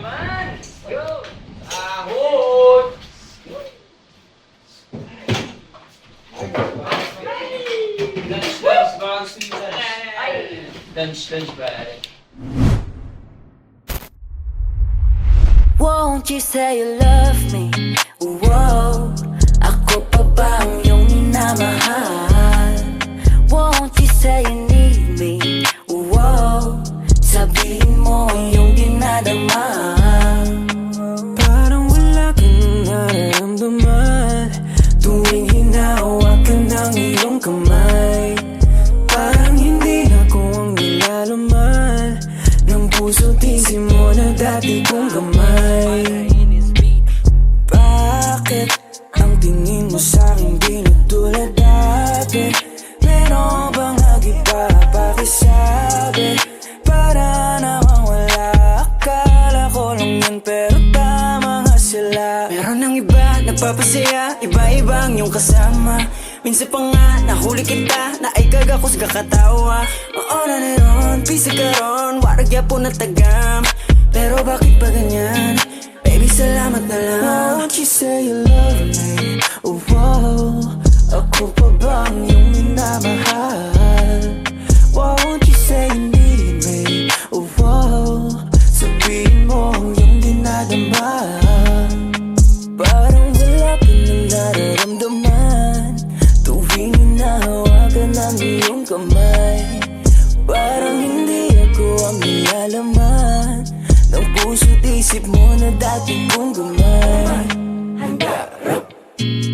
Man! Yo! Ahon! Lunch ba? Won't you say you love me? Whoa, ako pa ba ang iyong minamahal? Won't you say you need me? Whoa, sabihin mo ang iyong dinadama. Parang wala kang nararamdaman tuwing hinahawakan ng iyong kamay. Parang hindi ako ang nilalaman ng puso't isip mo na dati kong gamay. Bakit ang tingin mo sa'kin di na tulad dati? Meron bang nag-iba pakisabi? Para namang wala, akala ko lang yun pero tama nga sila. Meron ng iba nagpapasaya, iba-iba ang iyong kasama. Minsan pa nga nahuli kita na ay kagakos kakatawa. Maona na ron, pisag ka ron, waragya po na tagam. Pero bakit ba ganyan? Baby, salamat na lang. Won't you say you love me? Oh, wow. Ako pa ba ang iyong minamahal? Won't you say you need me? Oh, wow. Sabihin mo ang iyong dinadama. Parang wala ka nang nararamdaman tuwing hinahawakan ng iyong kamay. Parang hindi ako ang nilalaman ng puso't isip mo na dati kong gamay.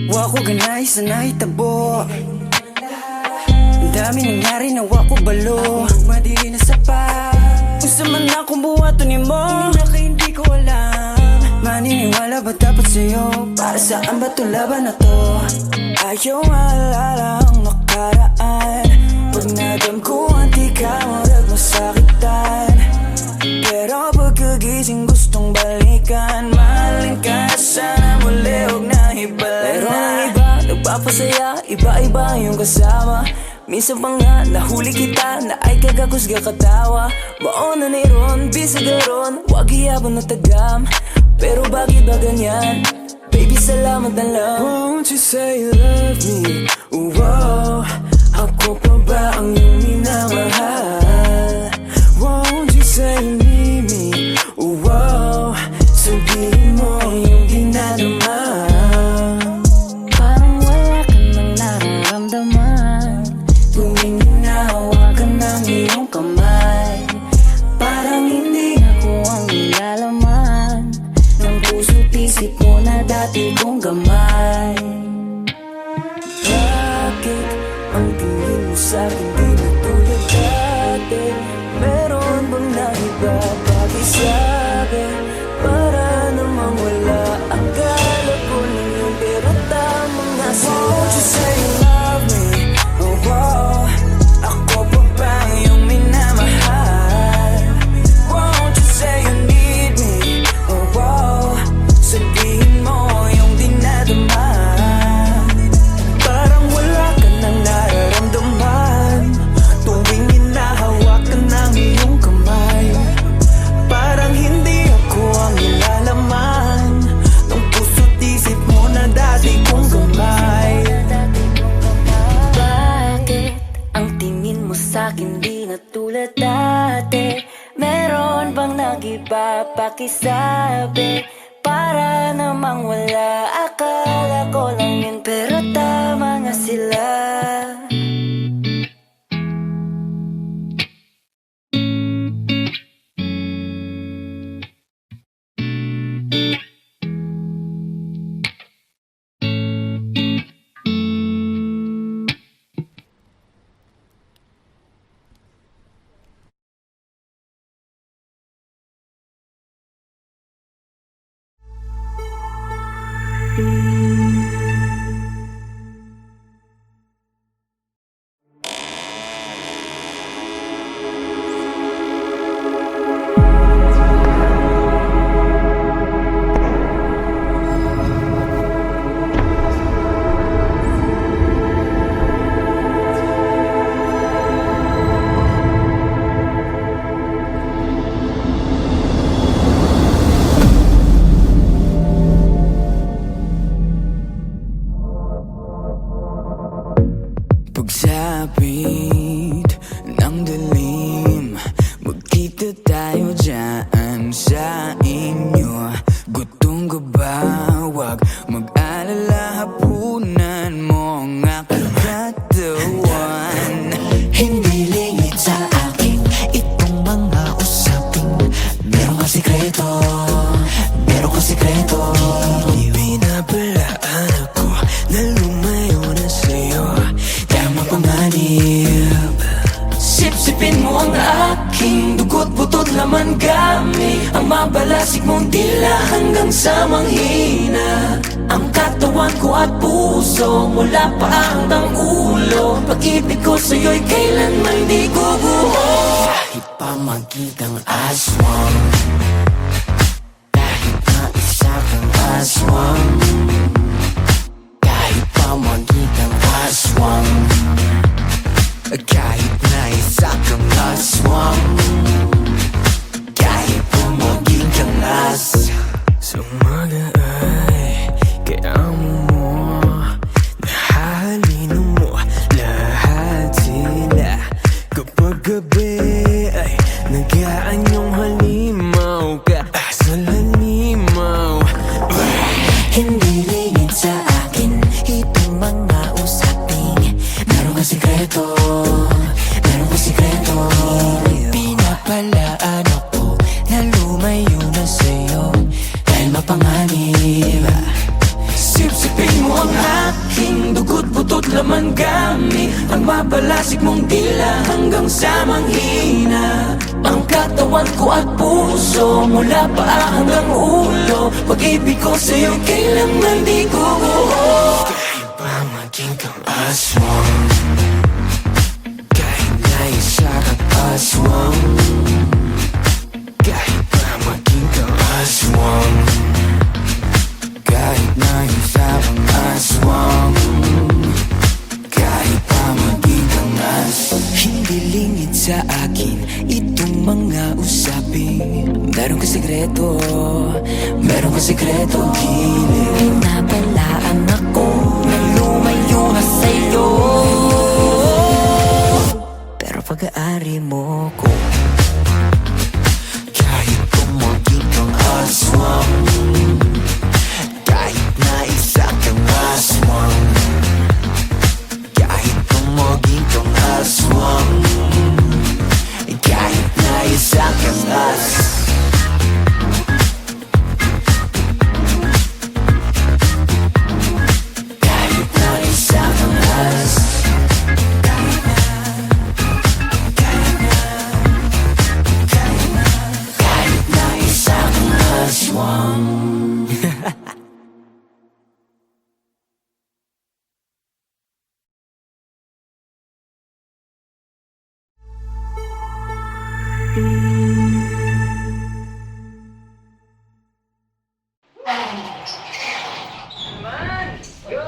Wako ganay sa naitabo, ang dami nangyari na wako balo. Madili na sapat kung saan man akong buwatunin mo. Hindi ko alam, maniniwala ba dapat sa'yo? Para saan ba itong laban na to? Ayaw maalala ang nakaraan. Pag nadamkuhan di ka marag masakitan. Pero pagkagising gustong balikan. Mahalin ka sana muli, huwag na hibala. Pero ang iba nagpapasaya, iba-iba yung kasama. Minsan pa nga nahuli kita na ay kagakos kakatawa. Maona ni ron, bisag ron, wag iyabon na tagam. Pero bakit ba ganyan? Baby, salamat na lang. Won't you say you love me? Wow, ako pa ba ang iyong minamahal? Won't you say you need me? Wow, sabihin mo ang iyong dinadama. Parang wala ka nang nararamdaman tuwing hinahawakan ng iyong kamay. Parang hindi ako ang nilalaman ng puso't isip mo na dati kong gamay. Bakit ang tingin mo sa'kin di na tulad dati? Meron bang naiba pakisabi? Para namang wala, akala ko lang yun pero tama nga sila. Won't you say you love me? Oh, wow. Ako pa ba ang iyong minamahal? Won't you say you need me? Oh, wow. Sabihin mo yung dinadama. Parang wala ka nang nararamdaman tuwing hinahawakan ng iyong kamay. Parang hindi ako ang nilalaman ng puso't isip mo na dati kong gamay. Bakit ang tingin mo sa'kin di na tulad dati? Meron bang nag-iba pakisabi? Para namang wala, akala ko lang yun pero tama nga sila. mabalasik mong dila hanggang sa manghina ang katawan ko at puso, mula pa hanggang ulo. Pag-ibig ko sa'yo'y kailanman di guguho. Kahit pa magkitang aswang, kahit na isa kang aswang, kahit pa magkitang aswang, kahit na isa kang aswang, kahit pa magkitang as. Sa umaga ay kailangan mo, nahalino mo lahat sila. Kapag gabi ay nag-aanyong halimaw ka sa halimaw. Hindi lingid sa akin itong mga usaping meron ka sikreto, meron ka sikreto. Pinapalaan ako na lumayo na sa'yo dahil mapanganib. Sipsipin mo ang aking dugo't butot laman gamit ang mabalasik mong dila hanggang sa manghina ang katawan ko at puso, mula pa hanggang ulo. Pag-ibig ko sa'yo kailanman di guguho. Kahit pa maging kang aswang, kahit na isa kang aswang, kahit pa maging kang aswang, kahit na isa kang aswang, kahit pa maging kang as. Hindi lingid sa akin itong mga usapin meron ka sikreto, meron ka sikreto. Pinabalaan ako na lumayo na sa'yo, pero pag-aari mo ko. Kahit kumaging kang aswang, kahit na isa kang aswang, kahit kumaging kang aswang, kahit na isa kang as. Kahit na isa kang as. Kahit na isa kang aswang. Man! Yo!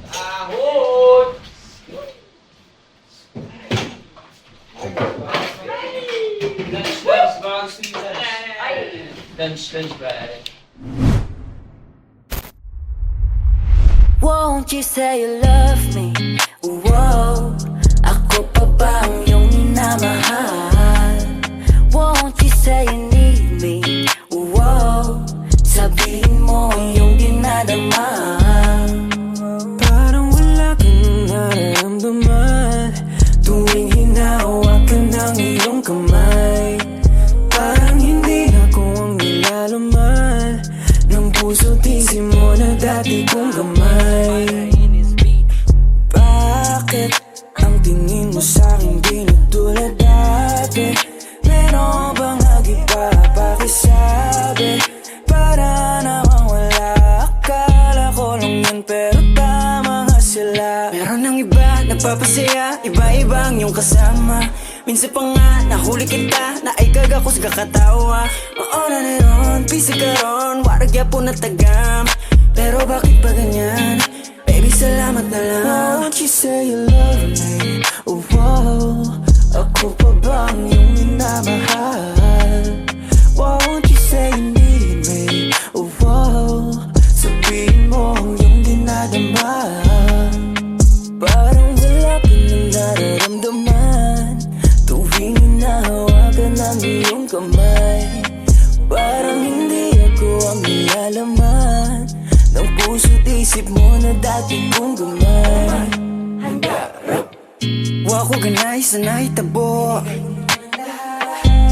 Sahod! Lunch bag, sweet lunch. Lunch bag. Won't you say you love me? Whoa, ako pa ba ang iyong minamahal? Won't you say you need me? Whoa, sabihin mo ang iyong dinadama. Parang wala kang nararamdaman tuwing hinahawakan ng iyong kamay. Parang hindi ako ang nilalaman ng puso't isip mo na dati kong gamay. Bakit ang tingin mo sa'kin di na tulad dati? Meron bang nag-iba pakisabi? Para namang wala, akala ko lang yan pero tama nga sila. Meron ng iba nagpapasaya, iba-iba ang iyong kasama. Minsan pa nga nahuli kita, naikag ako sa kakatawa. Mauna na ron, busy ka ron, waragya po na tagam. Pero bakit pa ganyan? Baby, salamat na lang. Won't you say you love me? Oh, wow. Ako pa ba ang iyong minamahal? Won't you say you need me? Oh, wow. Sabihin mo ang iyong dinadama. Parang wala ka nang nararamdaman tuwing hinahawakan ng iyong kamay. Parang hindi ako ang nilalaman ng puso't isip mo na dati kong gamay. Wako ganay sa naitabo,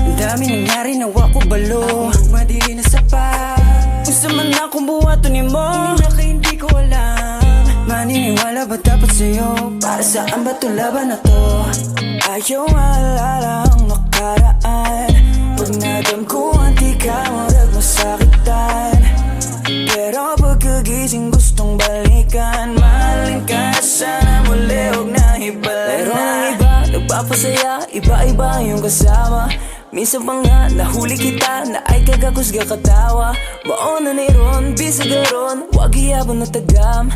ang dami nangyari na wako balo. Madili na sapa, gusto man akong buhaton mo, hindi ko alam. Maniniwala ba dapat sa'yo? Para saan ba ito laban na to? Ayaw maalala ang nakaraan. Pag nadam ko ang di ka marag mo sa napapasaya, iba-iba yung kasama. Minsan pa nga nahuli kita na ay kagakusga katawa. Baon na ron, bisagaron, wag iyabang na tagam.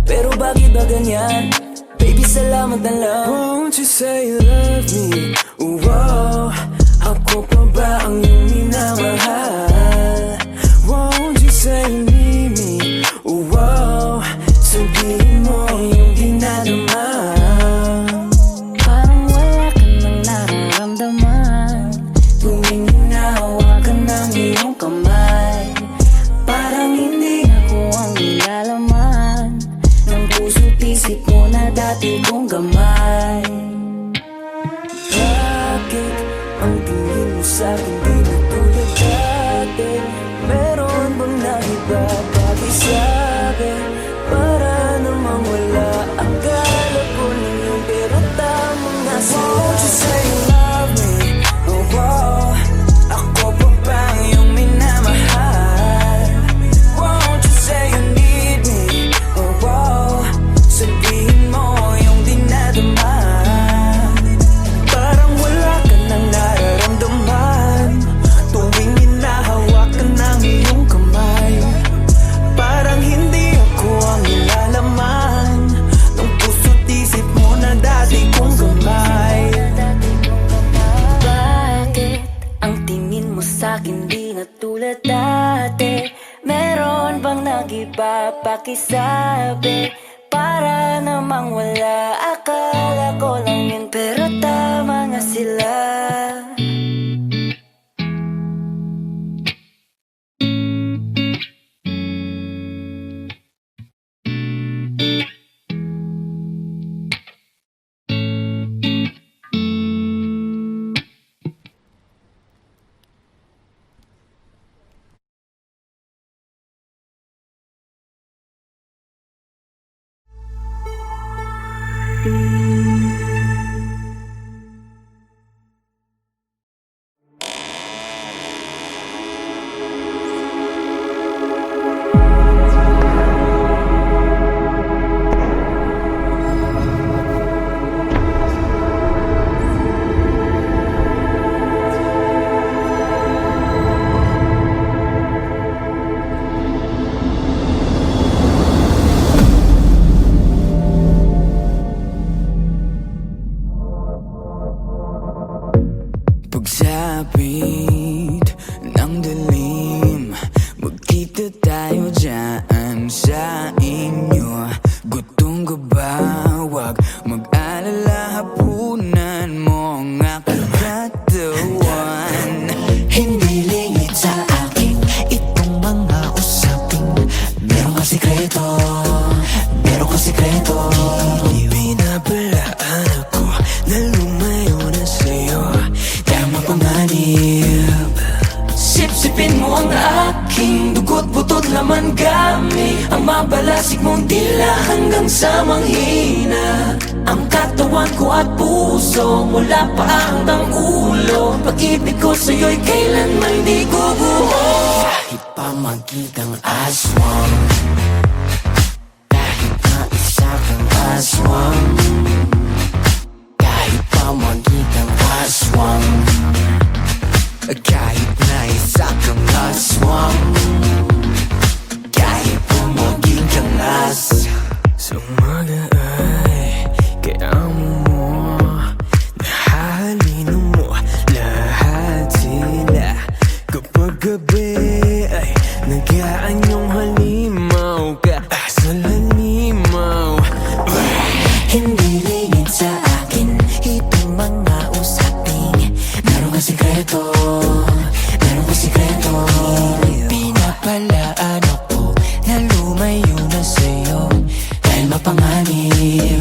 Pero bakit ba ganyan? Baby, salamat na lang. Won't you say you love me? Wow, ako pa ba ang iyong minamahal? Won't you say you need me? Wow, sabihin mo yung dinalaman. Parang wala ka nang nararamdaman tuwing hinahawakan ng iyong kamay. Parang hindi ako ang nilalaman ng puso't isip mo na dati kong gamay. Bakit ang tingin mo sa'kin di na tulad dati? Meron bang naiba pakisabi? Para namang wala, akala ko lang yung pero tamang nasa. Won't you say you love me? Oh, wow, ako pa ba ang iyong minamahal? Won't you say you need me? Oh, wow, sabihin mo yung dinadama. Parang wala ka nang nararamdaman tuwing hinahawakan ng iyong kamay. Parang hindi ako ang nilalaman ng puso't isip mo na dati kong gamay. Bakit ang tingin mo sa'kin di na tulad dati? Meron bang nag-iba pakisabi? Para namang wala, akala ko lang yun pero tama nga sila. Pagsapit ng dilim, magkita tayo dyan sa inyo. Gutom ka ba? Huwag mag-alala, hapunan mo ang aking katawan. Hindi lingid sa akin itong mga usapin. Meron kang sikreto, meron kang sikreto. Hindi binabalaan ako na lumayo na sa'yo. Tama panganib. Sipsipin mo ang aking dugo't butot laman gamit. Ang mabalasik mong dila hanggang sa manghina. Ang katawan ko at puso mula pa hanggang ulo. Pag-ibig ko sa'yo'y kailanman di guguho. Kahit pa magkitang aswang, kahit na isa kang aswang, kahit pa magkitang aswang, kahit na isa kang aswang, kahit pa maging kang as. Sa umaga ay kailangan mo, nahalino mo lahat sila. Kapag gabi ay nag-aanyong halimaw ka sa halimaw. Hindi lingid sa akin itong mga usapin. Meron kang sikreto, meron kang sikreto. Pinapalaan ako na lumayo na sa'yo dahil mapanganib.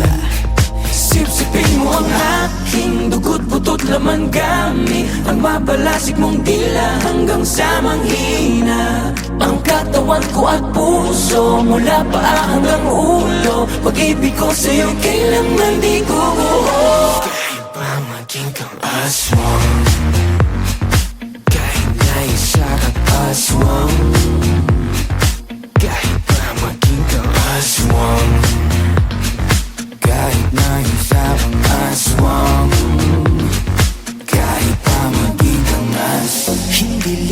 Sipsipin mo ang aking dugo't butot laman gamit. Ang mabalasik mong dila hanggang sa manghina. Ang katawan ko at puso mula paa hanggang ulo. Pag-ibig ko sa'yo kailanman di guguho. Kahit pa maging kang aswang, kahit na isa kang aswang, kahit pa maging kang aswang, kahit na isa kang aswang,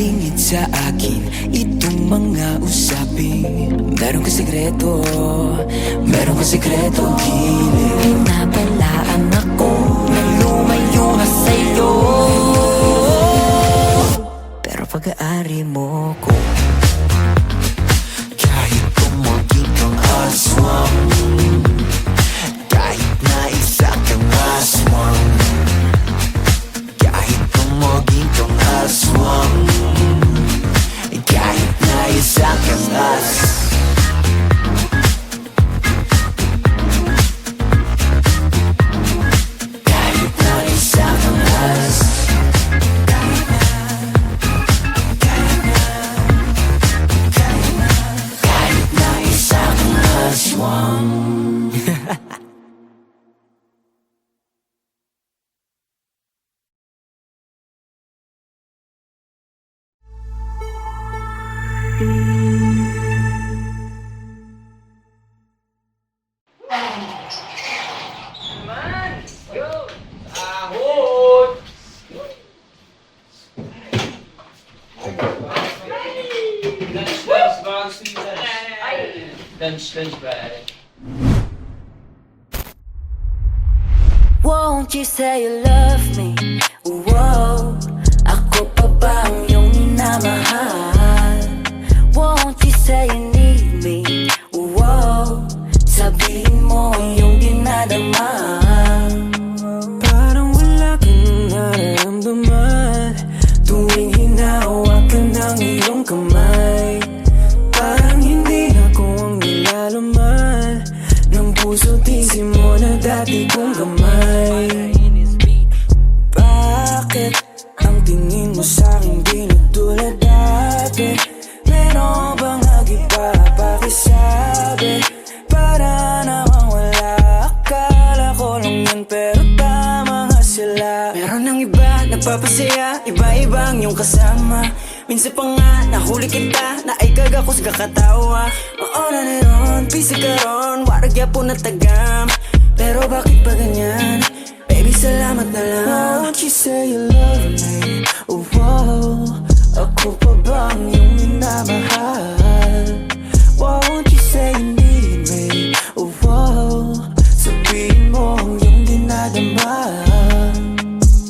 Singit sa akin itong mga usapin. Meron ka sekreto, meron ka sekreto hiling. Nabalaan ako na lumayo na sa'yo, pero pag-aari mo ko. Kahit kumagin kang aswang, kahit na isa kang aswang, kahit kumagin kang aswang, kahit na isa kang aswang. Man, go! Ahon! Lunch, lunch, baka gusto niyo lunch. Lunch, lunch ba? Won't you say you love me? Whoa, ako pa ba ang iyong minamahal? Won't you say you need me? Whoa, sabihin mo ang iyong dinadama. Parang wala kang nararamdaman tuwing hinahawakan ng iyong kamay. Parang hindi ako ang nilalaman ng puso't isip mo na dati kong gamay. Bakit ang tingin mo sa'kin di na tulad dati? Meron bang nag-iba pakisabi? Para namang wala, akala ko lang yan pero tama nga sila. Meron ng iba nagpapasaya, iba-iba ang iyong kasama. Minsan pa nga nahuli kita, naikag ako sa kakatawa. Mauna na ron, pisig ka ron, warag po na tagam. Pero bakit ba ganyan? Baby, salamat na lang. Won't you say you love me? Oh, wow. Ako pa ba ang iyong minamahal? Won't you say you need me? Oh, wow. Sabihin mo ang iyong dinadama.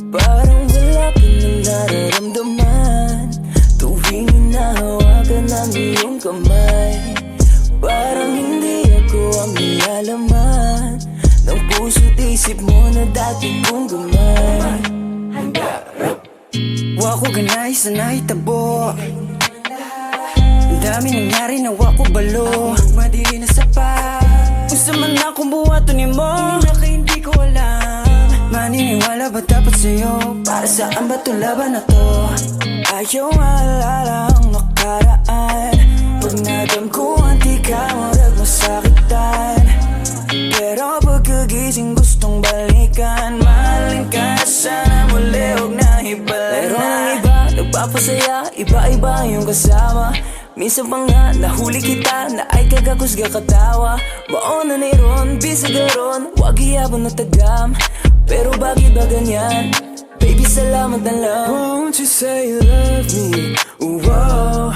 Parang wala ka nang nararamdaman tuwing hinahawakan ng iyong kamay. Parang hindi ako ang nilalaman ng puso't isip mo na dati kong gamay. Wako ganay sa nahitabo, ang dami nangyari na wako balo. Madi na sapat, kung saan man akong buhato ni mo, hindi na ka hindi ko alam. Maniniwala ba dapat sa'yo? Para saan ba itong laban na to? Ayaw maalala ang nakaraan, pag nadam ko anti ka marag masakitan. Pero pagkagising gustong balikan, mahalin ka sana muli, huwag na ibalik. Pero ang iba nagpapasaya, iba-iba yung kasama. Minsan pa nga nahuli kita, na ay kagakus ga katawa. Mauna na ron, bisag ron, wag iyabon na tagam. Pero bakit ba ganyan? Baby, salamat na lang. Won't you say you love me? Wow,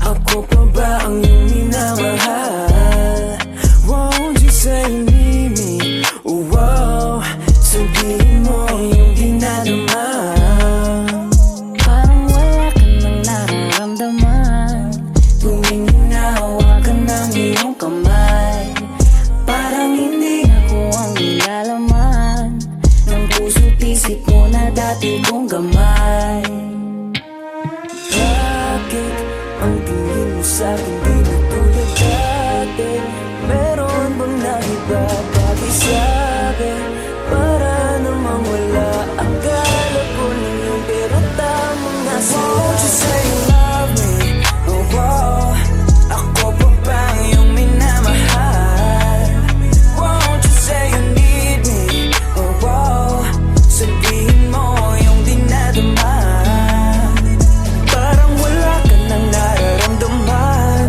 ako pa ba ang iyong minamahal? Won't you say you need me? Wow, sabihin mo ang iyong dinadama. Parang wala ka nang nararamdaman tuwing hinahawakan ng iyong kamay. Parang hindi ako ang nilalaman ng puso't isip mo na dati kong gamay. Bakit ang tingin mo sa'kin di na tulad dati? Meron bang naiba pakisabi? Para namang wala, akala ko lang yun pero tama nga sila. Won't you say you love me? Oh, wow. Ako pa ba ang iyong minamahal? Won't you say you need me? Oh, wow. Sabihin mo yung dinadama. Parang wala ka nang nararamdaman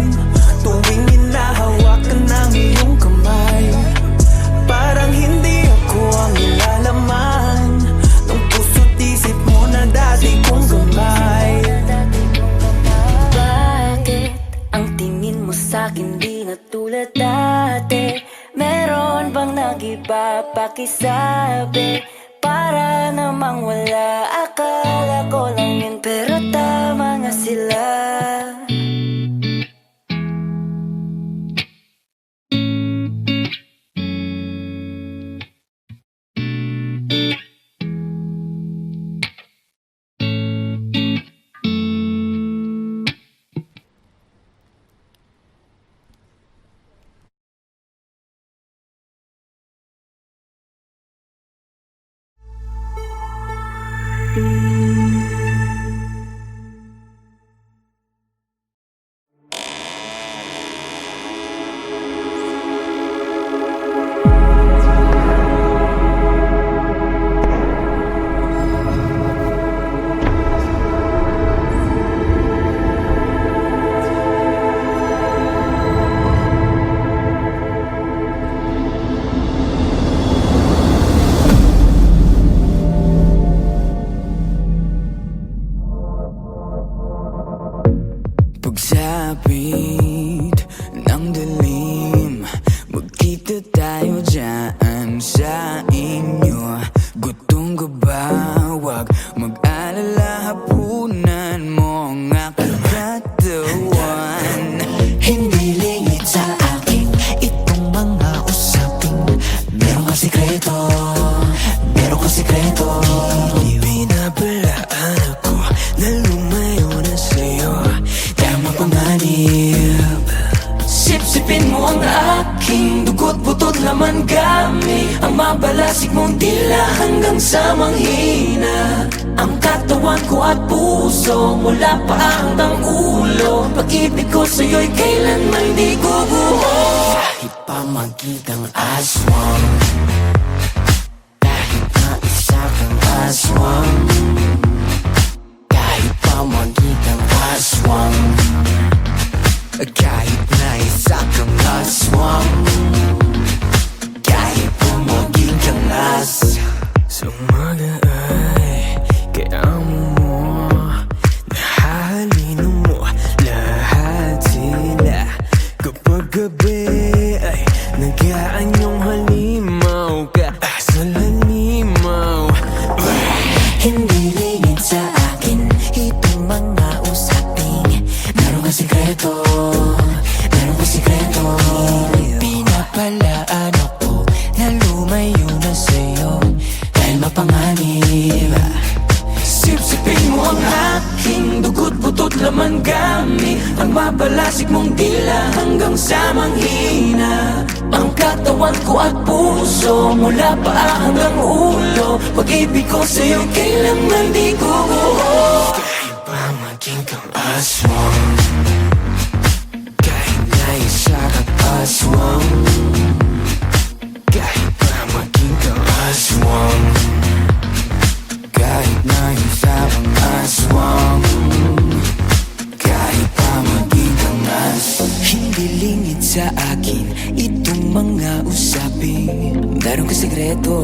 sa'kin di na tulad dati. Meron bang nag-iba pakisabi? Para namang wala, akala ko lang yun, pero tama nga sila. Pagsapit ng dilim, magkita tayo dyan sa inyo. Gutom ka ba? Huwag mag-alala, hapunan mo ang aking katawan. Hindi lingid sa akin itong mga usapin. Meron kang sikreto, meron kang sikreto. Pinapalaan ako na lumayo na sa'yo, dahil mapanganib. Sipsipin mo ang aking dugo't butot laman gamit. Ang mabalasik mong dila hanggang sa manghina. Ang katawan ko at puso mula pa hanggang ulo. Pag-ibig ko sa'yo'y kailanman di guguho. Kahit pa magkitang aswang, kahit na isa kang aswang, kahit pa magkitang aswang, kahit na isa kang aswang, kahit pa maging kang as. Sa umaga ay kailangan mo, nahalino mo lahat sila. Kapag gabi ay nag-aanyong halimaw ka sa halimaw. Hindi lingid sa akin itong mga usapin. Meron kang sikreto, meron kang sikreto. Pinapalaan ako na lumayo na sa'yo, dahil mapanganib. Sipsipin mo ang aking dugo't butot laman gamit. Ang mabalasik mong dila hanggang sa manghina. Ang katawan ko at puso mula pa hanggang ulo. Pag-ibig ko sa'yo kailanman di guguho. Kahit pa maging kang aswang, kahit na isa kang aswang, kahit pa maging kang aswang, kahit na isa kang aswang, kahit pa maging kang as. Hindi lingid sa akin itong mga usapin. Meron kang sikreto,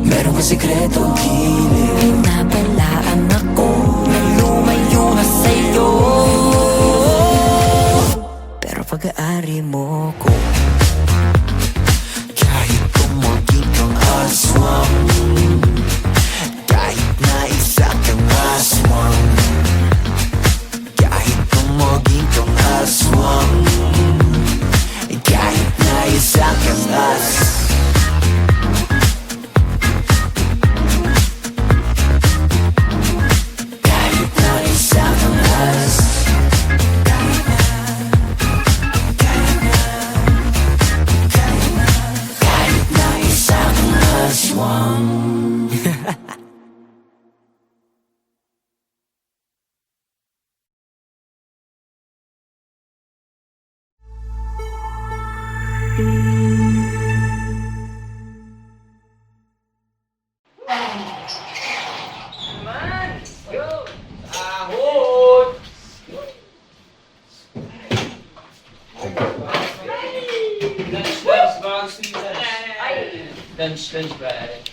meron kang sikreto. Pinapalaan ako na lumayo na sa'yo, pero pag-aari mo ko. Kahit pa maging kang aswang, kahit na isa kang aswang, kahit pa maging kang aswang, kahit na isa kang as. Kahit na isa kang as. Kahit na isa kang aswang. Man, yo, ahon. Lunch, baka gusto niyo lunch. Lunch, pare.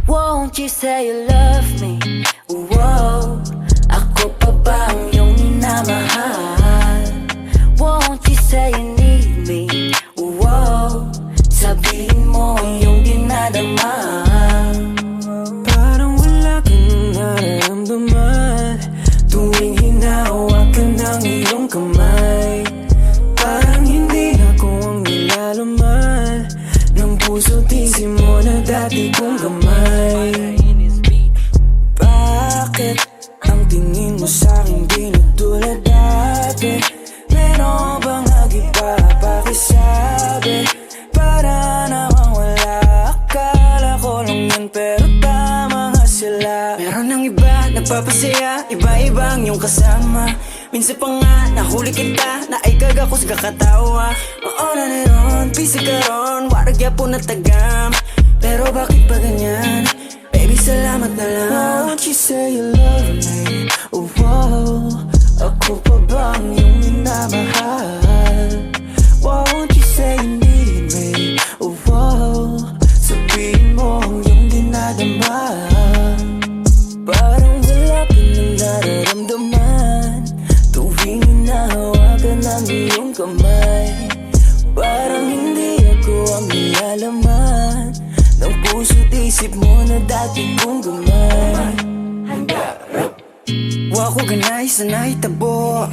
Won't you say you love me? Whoa, ako pa ba ang iyong iba, nagpapasaya, iba-iba ang iyong kasama. Minsan pa nga, nahuli kita, na ay kagakos kakatawa. Mauna na ron, pisa ka ron, warag yapo na tagam. Pero bakit ba ganyan? Baby, salamat na lang. Won't you say you love me? Oh, wow. Ako pa ba ang iyong minamahal? Won't you say you need me? Oh, wow. Sabihin mo ang iyong dinadama. Parang wala ka nang nararamdaman tuwing hinahawakan ang iyong kamay. Parang hindi ako ang nilalaman ng puso't isip mo na dati kong gamay. Wako ganay sa naitabo,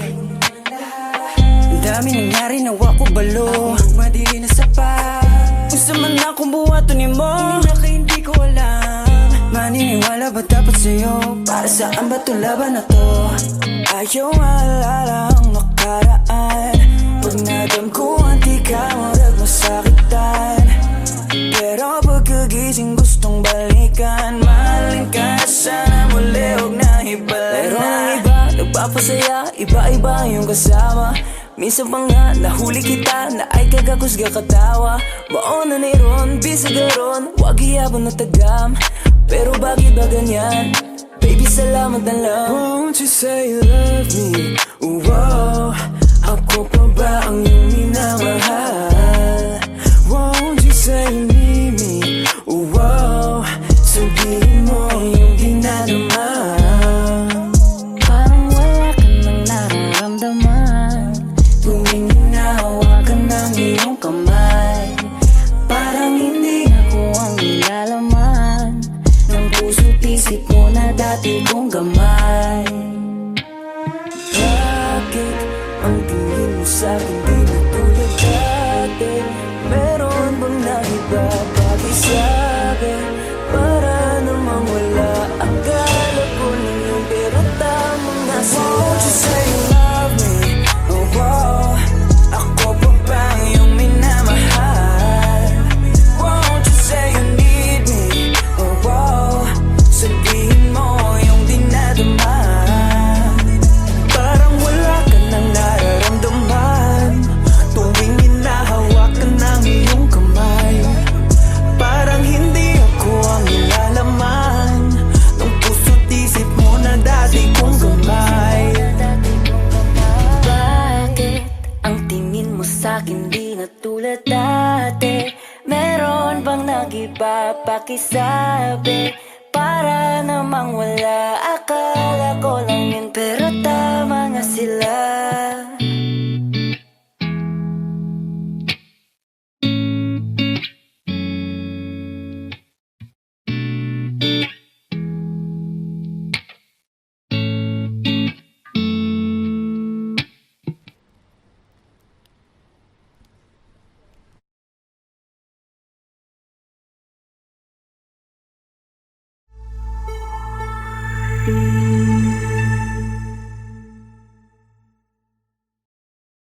ang dami nangyari na wako balo. Madili na sapat, kung saan akong buhaton mo, hindi ko alam. Maniniwala ba dapat sa'yo? Para saan ba itong laban na to? Ayaw maalala ang nakaraan. Pag nadam ko anti ka, marag masakitan. Pero pagkagising gustong balikan. Mahalin ka sana muli, huwag na hibala. Pero ang iba, nagpapasaya, iba-iba yung kasama. Minsan pa nga, nahuli kita, na ay kagakos katawa. Baon na ron, bisag ron, wag iyabon na tagam. Pero bakit ba ganyan? Baby, salamat na lang. Won't you say you love me? Wow, ako pa ba ang iyong minamahal? Won't you say you need me? Wow, sabihin mo ang iyong dinadama. Parang wala ka nang nararamdaman tuwing hinahawakan ng iyong kamay. Parang hindi ako ang nilalaman ng puso't isip mo na dati kong gamay. Bakit ang tingin mo sa'kin di na tulad dati? Meron bang naiba bagay sa'kin? Para namang wala, akala ko lang yun, pero tama nga sila. Won't you say you love me? Oh, wow. Ako pa ba ang iyong minamahal? Won't you say you need me? Oh, wow. Sabihin mo yung dinadama. Parang wala ka nang nararamdaman tuwing hinahawakan ng iyong kamay. Parang hindi ako ang nilalaman ng puso't isip mo na dati kong gamay. Bakit ang tingin mo sa'kin di na tulad dati? Meron bang nag-iba pakisabi? Para namang wala, akala ko lang yun, pero tama nga sila.